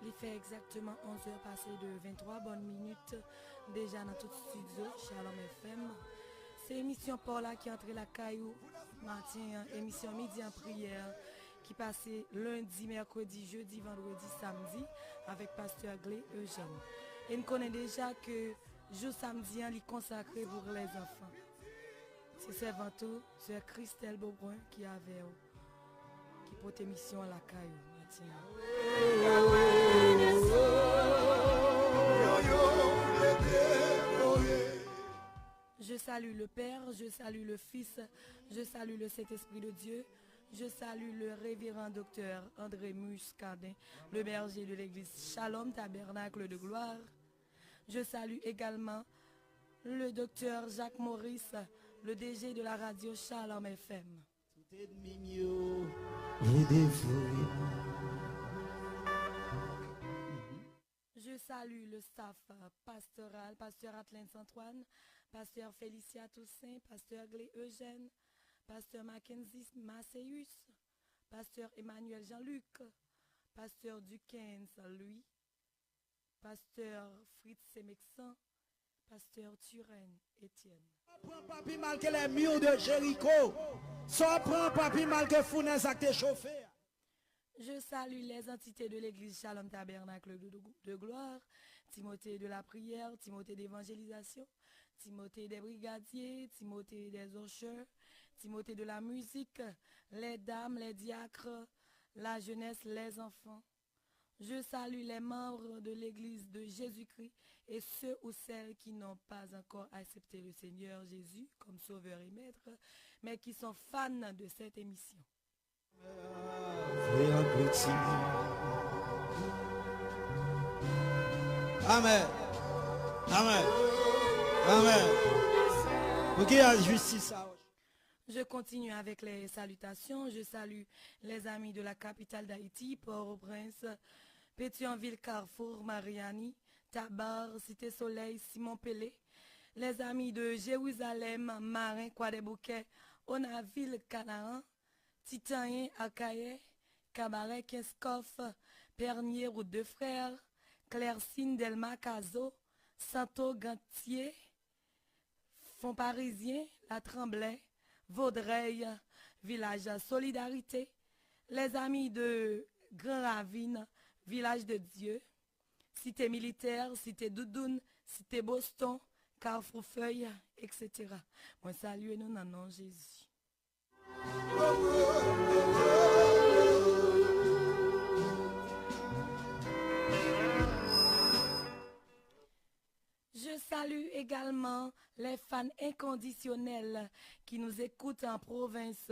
Il fait exactement 11 heures passées de 23 bonnes minutes déjà dans tout studio Shalom FM. C'est émission Paula qui entre la caillou matin, émission midi en prière qui passait lundi, mercredi, jeudi, vendredi, samedi avec Pasteur Glé Eugène. Et nous connaissons déjà que jour samedi est consacré pour les enfants. C'est Servanto, c'est Christelle Beaubrun qui avait qui porte émission à la caillou matin. Je salue le Père, je salue le Fils, je salue le Saint-Esprit de Dieu, je salue le révérend docteur André Muscardin, le berger de l'église Shalom Tabernacle de Gloire. Je salue également le docteur Jacques Maurice, le DG de la radio Shalom FM. Je salue le staff pastoral, pasteur Athelin Antoine, pasteur Félicia Toussaint, pasteur Glé Eugène, pasteur Mackenzie Macéus, pasteur Emmanuel Jean-Luc, pasteur Duquesne Louis, pasteur Fritz Semexan, pasteur Turenne Étienne. Prends papi mal que les murs de Jéricho. Ça prend papi mal que fournaise à tes chauffeurs. Je salue les entités de l'église Shalom Tabernacle de Gloire, Timothée de la prière, Timothée d'évangélisation, Timothée des brigadiers, Timothée des hocheurs, Timothée de la musique, les dames, les diacres, la jeunesse, les enfants. Je salue les membres de l'église de Jésus-Christ et ceux ou celles qui n'ont pas encore accepté le Seigneur Jésus comme sauveur et maître, mais qui sont fans de cette émission. Amen. Amen. Amen. Pour qui a justice? Je continue avec les salutations. Je salue les amis de la capitale d'Haïti, Port-au-Prince, Pétionville, Carrefour, Mariani, Tabar, Cité-Soleil, Simon-Pelé, les amis de Jérusalem, Marin, Croix-des-Bouquets, Onaville, Canaan, Titanien, Akaye, Cabaret, Kinskoff, Pernier, Route de Frères, Claircine, Delma, Cazo, Santo, Gantier, Fonds Parisien, La Tremblay, Vaudreuil, Village Solidarité, les amis de Grand Ravine, Village de Dieu, Cité Militaire, Cité Doudoune, Cité Boston, Carrefour Feuille, etc. Moi salue nous dans le nom de Jésus. Je salue également les fans inconditionnels qui nous écoutent en province.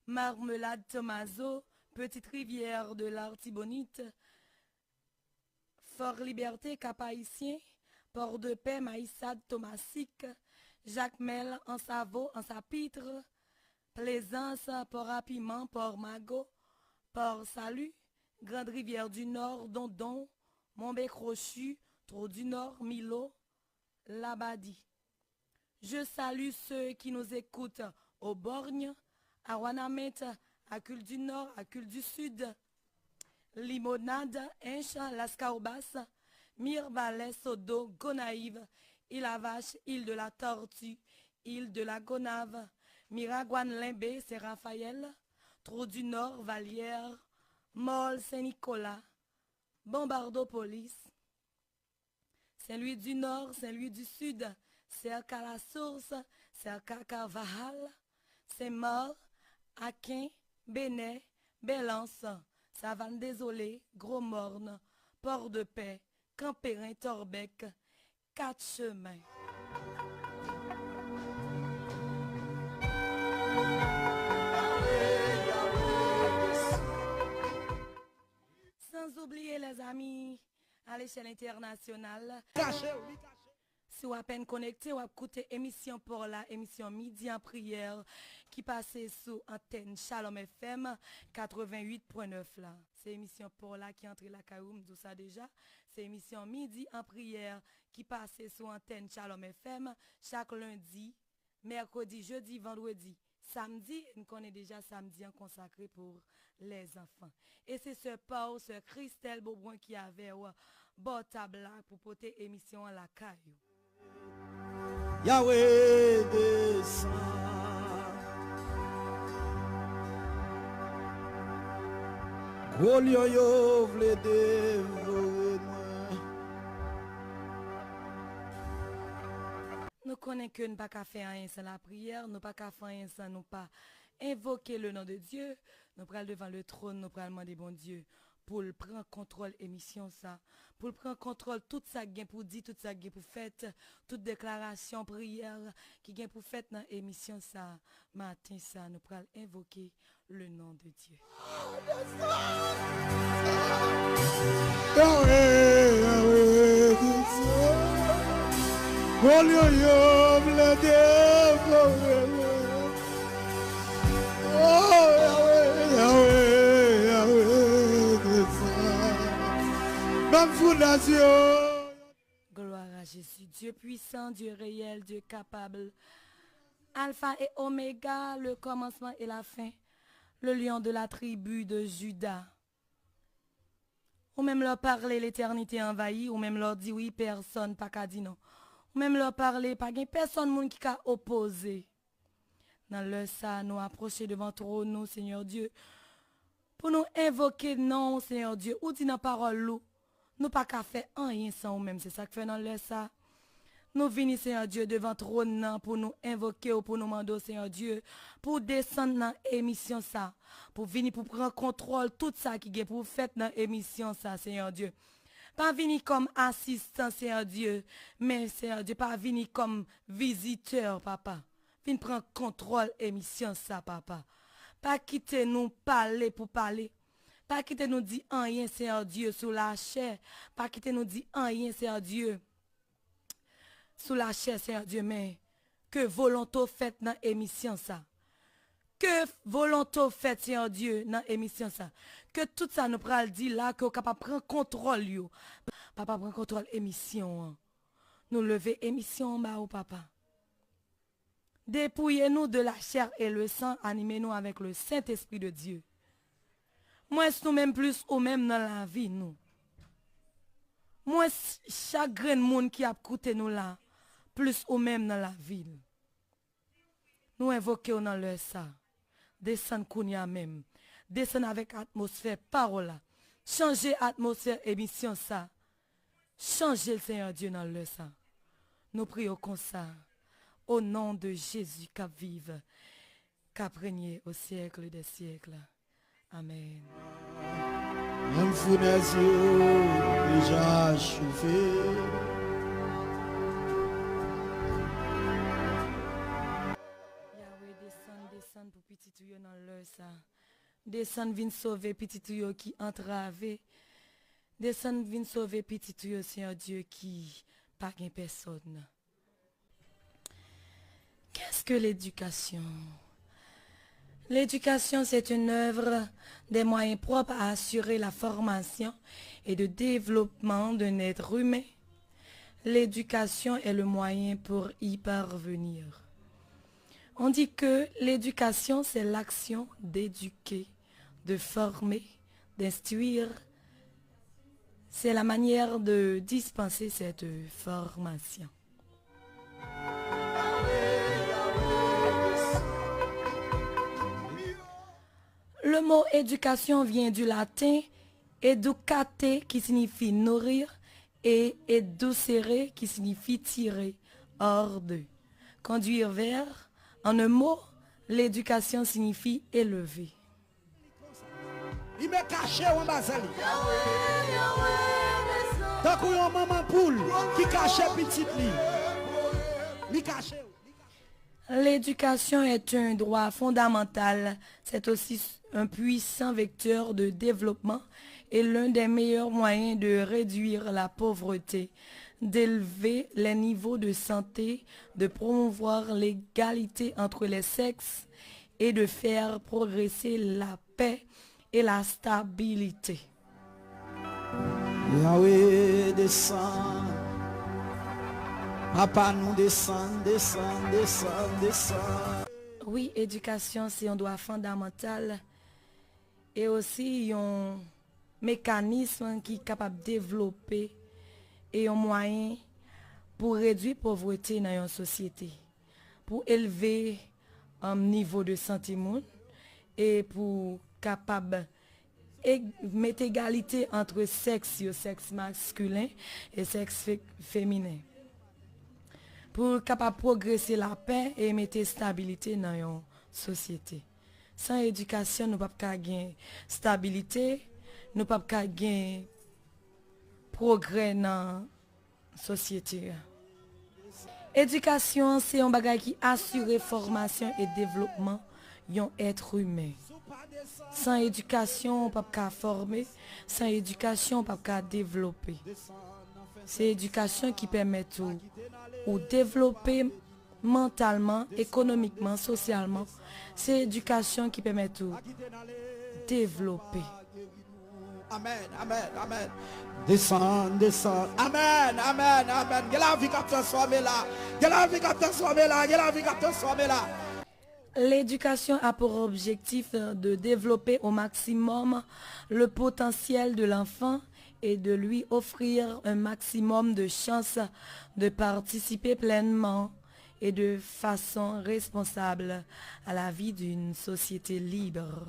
Marmelade Tomaso, Petite Rivière de l'Artibonite, Fort Liberté Cap-Haïtien, Port-de-Paix Maïssade Thomassique, Jacmel en Savo en Sapitre, Plaisance Port-à-Piment, Port-Magot, Port-Salut, Grande Rivière du Nord, Dondon, Montbec-Rochu, Trou du Nord, Milo, Labadie. Je salue ceux qui nous écoutent au Borgne, à Wanamet, à Cul du Nord, à Cul du Sud, Limonade, Inche, Las Caobas, Mirvalet, Sodo, Gonaïve, Île-à-Vache, Île de la Tortue, Île de la Gonave, Miragouane, Limbé, Saint-Raphaël, Trou du Nord, Vallière, Molle, Saint-Nicolas, Bombardopolis, Saint-Louis du Nord, Saint-Louis du Sud, Cerca la Source, Cerca Carvajal, Saint-Maur, Aquin, Bénet, Belance, Savane Désolée, Gros-Morne, Port-de-Paix, Campérin, Torbec, 4 chemins. Sans oublier les amis à l'échelle internationale. Si vous êtes à peine connecté, vous écoutez émission pour la émission Midi en prière qui passait sous antenne Shalom FM 88.9 là. C'est émission pour la qui entre la Kaoum, tout ça déjà. C'est émission Midi en prière qui passait sous antenne Shalom FM chaque lundi, mercredi, jeudi, vendredi, samedi, nous connaissons déjà samedi en consacré pour les enfants. Et c'est ce Paul, ce Christelle Beaubrun qui avait bon table pour porter émission à la caillou. Yahweh descend. Gros yo vle dévorer. Nous connaissons que nous ne pouvons pas faire rien sans la prière, nous ne pouvons pas faire rien sans nous pas invoquer le nom de Dieu. Nous prenons devant le trône, nous prenons demander bon Dieu pour le prendre contrôle émission ça, pour le prendre contrôle tout ça qui pour dire, tout ça qui pour faire, toute déclaration, prière qui vient pour faire dans émission ça, matin ça, nous prenons invoquer le nom de Dieu. Gloire à Jésus, Dieu puissant, Dieu réel, Dieu capable, Alpha et Oméga, le commencement et la fin, le lion de la tribu de Juda. Ou même leur parler, l'éternité envahie, ou même leur dit oui, personne, pas qu'à dire non. Ou même leur parler, pas qu'il personne moun qui a opposé. Dans le ça, nous approcher devant toi, nous, Seigneur Dieu, pour nous invoquer non, Seigneur Dieu, ou dit dans parole loup. Nous pas qu'à faire rien sans nous-mêmes, c'est ça que fait dans le ça. Nous venons, Seigneur Dieu, devant trône pour nous invoquer ou pour nous demander, Seigneur Dieu, pour descendre dans l'émission ça, pour venir pour prendre contrôle tout ça qui est pour faire dans l'émission ça, Seigneur Dieu. Pas venir comme assistant, Seigneur Dieu, mais Seigneur Dieu, pas venir comme visiteur, papa. Venir prendre contrôle émission ça, papa. Pas quitter nous parler pour parler. Pas quitter nous dire rien, Seigneur Dieu, sous la chair. Pas quitter nous dire rien, Seigneur Dieu, sous la chair, Seigneur Dieu, mais que volonté faite dans l'émission ça. Que volonté faite, Seigneur Dieu, dans l'émission ça. Que tout ça nous pral dire là, que vous capable prendre contrôle, yo. Papa, prend contrôle émission. Nous lever émission, bah, papa. Dépouillez-nous de la chair et le sang, animez-nous avec le Saint-Esprit de Dieu. Moins nous-mêmes plus ou même dans la vie, nous. Moins chaque grain de monde qui a coûté nous là, plus ou même dans la ville. Nous invoquons dans le ça. Descendre kounya même. Descendre avec atmosphère, parole. Changer atmosphère, émission ça. Changer le Seigneur Dieu dans le ça. Nous prions comme ça. Au nom de Jésus qui vive, qui régné au siècle des siècles. Amen. Même fournaise déjà chauffé. Yahweh descend pour petit tuyau dans l'heure ça. Descend vient sauver petit tuyau qui entravé. Descend vient sauver petit tuyau, Seigneur Dieu, qui pas gain personne. Qu'est-ce que l'éducation? L'éducation, c'est une œuvre des moyens propres à assurer la formation et le développement d'un être humain. L'éducation est le moyen pour y parvenir. On dit que l'éducation, c'est l'action d'éduquer, de former, d'instruire. C'est la manière de dispenser cette formation. Le mot éducation vient du latin educate qui signifie nourrir et educere qui signifie tirer hors de. Conduire vers, en un mot, l'éducation signifie élever. Il m'a caché en basali. Donc il y a un maman poule qui cache petite lit. Il cache. L'éducation est un droit fondamental. C'est aussi un puissant vecteur de développement et l'un des meilleurs moyens de réduire la pauvreté, d'élever les niveaux de santé, de promouvoir l'égalité entre les sexes et de faire progresser la paix et la stabilité. Yahweh descend. Papa nous descend. Oui, éducation, c'est un droit fondamental et aussi un mécanisme qui est capable de développer et un moyen pour réduire la pauvreté dans une société, pour élever un niveau de santé monde et pour capable mettre égalité entre sexe masculin et sexe féminin. Pour capable progresser la paix et mettre stabilité dans une société. Sans éducation, nous ne pouvons pas gagner stabilité, nous ne pouvons pas gagner progrès dans la société. Éducation, c'est un bagage qui assure formation et développement d'un être humain. Sans éducation, on ne peut pas former. Sans éducation, on ne peut pas développer. C'est l'éducation qui permet de développer mentalement, économiquement, socialement. C'est l'éducation qui permet de développer. Amen, amen, amen. Descends, descends. Amen, amen, amen. Que la vie qui a transformé là. Que la vie qui a transformé là. Que la vie qui a transformé là. L'éducation a pour objectif de développer au maximum le potentiel de l'enfant et de lui offrir un maximum de chances de participer pleinement et de façon responsable à la vie d'une société libre.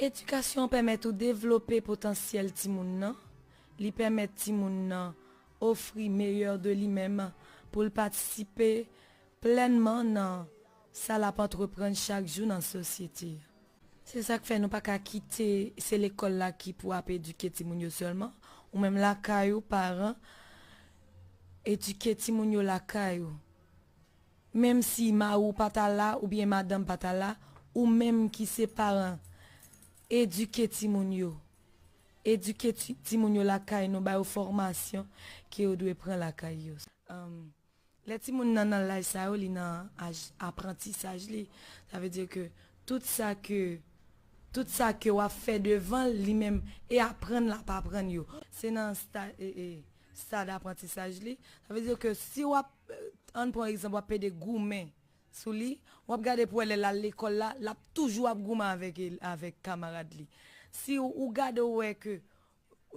Éducation permet de développer potentiel timoun nan, li permet timoun nan offrir meilleur de lui-même pour participer pleinement dans ça la peut entreprendre chaque jour dans la société. C'est ça que fait nous pas qu'à quitter c'est l'école là qui pour éduquer timoun yo seulement ou même la caillou parents éduquer timoun yo la caillou. Même si ma ou pas là ou bien madame pas là ou même qui c'est parents éduquer timoun yo. Éduquer timoun yo la caille nou ba yo formation qui yo doit prendre la caille yo. Les timoun nan l'âge ça yo li nan apprentissage li, ça veut dire que tout ça que ou a fait devant lui même et apprendre la pas apprendre yo. C'est dans stade d'apprentissage li, ça veut dire que si ou on prend exemple ou des gourmets sous li, ou regarder pour aller à l'école là, l'a toujours ap gourmand avec camarade li. Si ou garde ouais que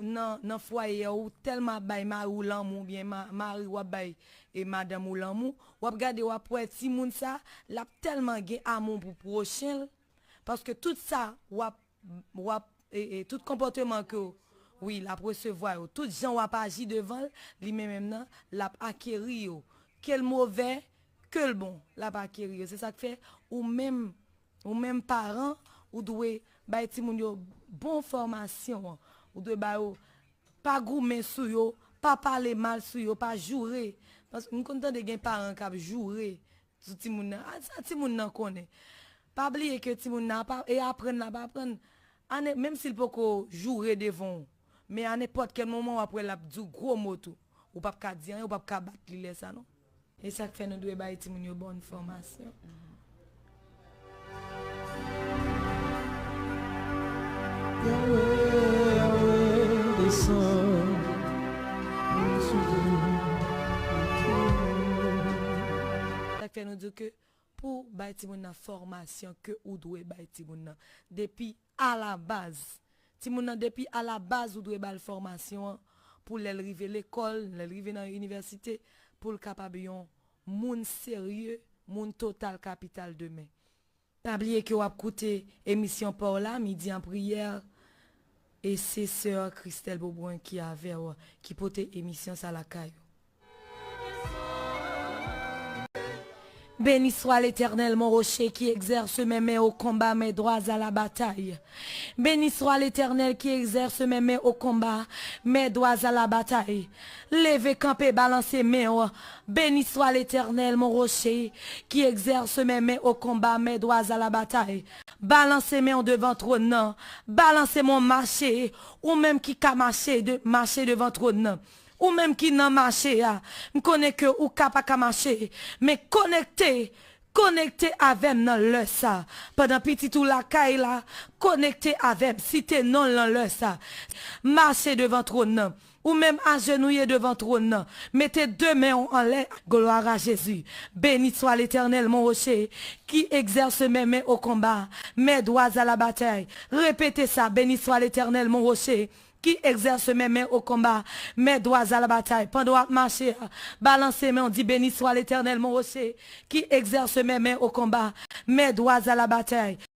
nan foyer ou tellement bay ma ou l'amour bien mari ou bay et madame ou l'amour, ou regarder ou après ti moun ça, l'a tellement gen amour pour prochain parce que tout ça et tout comportement que oui, la recevoir, tout gens ou pas agir devant lui même nan, l'a acquérir quel mauvais que le bon la pas acquérir. C'est ça que fait ou même parents ou doit bay ti moun yo bon formation ou doit bay pas goumer sou yo, pas parler mal sou yo, pas jouer parce que nous content de gen parents qui jouer tout ti moun nan, ça ti moun nan connaît. Pas oublier que ti moun nan pas et apprendre là pas apprendre même s'il peut jouer devant mais à n'importe quel moment après la du gros mot tout ou pas ka dire ou pas ka battre li ça non. Et ça fait nous devons bailler une bonne formation. Yahweh, Yahweh, descends. Ça fait nous dire que pour bailler une formation que ou doit bailler depuis à la base. Depuis à la base ou doit bailler formation pour l'arriver à l'école, l'arriver dans l'université pour le capable yon moun sérieux, moun total capital demain. Pas oublier que vous avez écouté émission par là midi en prière et c'est sœur Christelle Beaubrun qui avait qui portait émission ça la caille. Béni soit l'Éternel, mon rocher, qui exerce mes mains au combat, mes droits à la bataille. Béni soit l'Éternel qui exerce mes mains au combat, mes doigts à la bataille. Levez, camper, balancer mes mains. Béni soit l'Éternel, mon rocher, qui exerce mes mains au combat, mes doigts à la bataille. Balancez mes mains devant trône. Balancez mon marché, ou même qui a marché devant trône. Ou même qui n'a marché, je connais que ou capable marcher, mais connecté avec nan le ça. Pendant petit tout la caille là, connecté avec, si t'es non le ça. Marchez devant trône. Ou même agenouillé devant trône. Mettez deux mains en l'air. Gloire à Jésus. Béni soit l'Éternel, mon rocher, qui exerce mes mains au combat, mes doigts à la bataille. Répétez ça. Béni soit l'Éternel, mon rocher, qui exerce mes mains au combat, mes doigts à la bataille. Pendant que marcher, balancez mes mains, on dit béni soit l'Éternel, mon rocher, qui exerce mes mains au combat, mes doigts à la bataille.